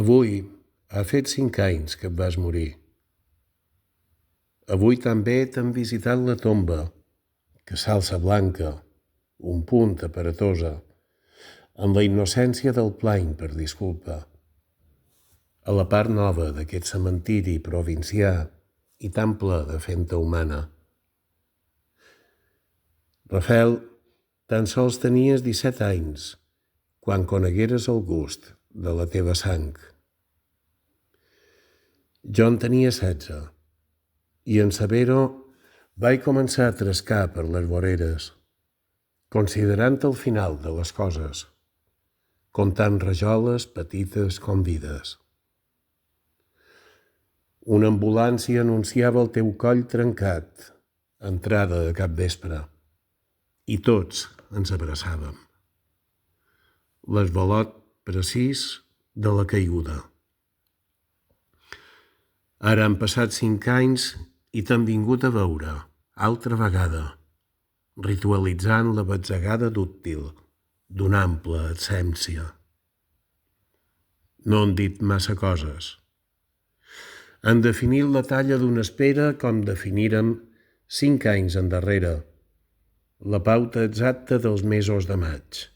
Avui ha fet 5 anys que et vas morir. Avui també t'han visitat la tomba, que s'alça blanca, un punt aparatosa, amb la innocència del plany per disculpa. A la part nova d'aquest cementiri provincià i tan ple de fenta humana. Rafael, tan sols tenies 17 anys quan conegueres el gust de la teva sang. Jo en tenia 16 i en saber-ho vaig començar a trescar per les voreres, considerant el final de les coses, comptant rajoles petites com vides. Una ambulància anunciava el teu coll trencat, entrada de capvespre, i tots ens abraçàvem. L'esvalot precís de la caiguda. Ara han passat 5 anys i t'han vingut a veure, altra vegada, ritualitzant la batzegada dúctil d'una ampla absència. No han dit massa coses. Han definit la talla d'una espera com definírem 5 anys endarrere, la pauta exacta dels mesos de maig,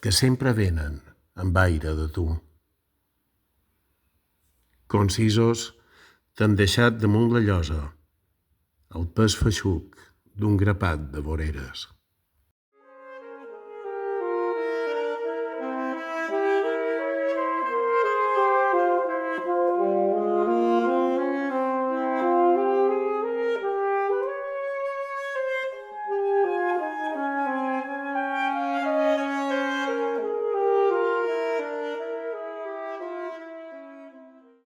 que sempre venen amb aire de tu. Concisos t'han deixat damunt la llosa, el pes feixuc d'un grapat de voreres.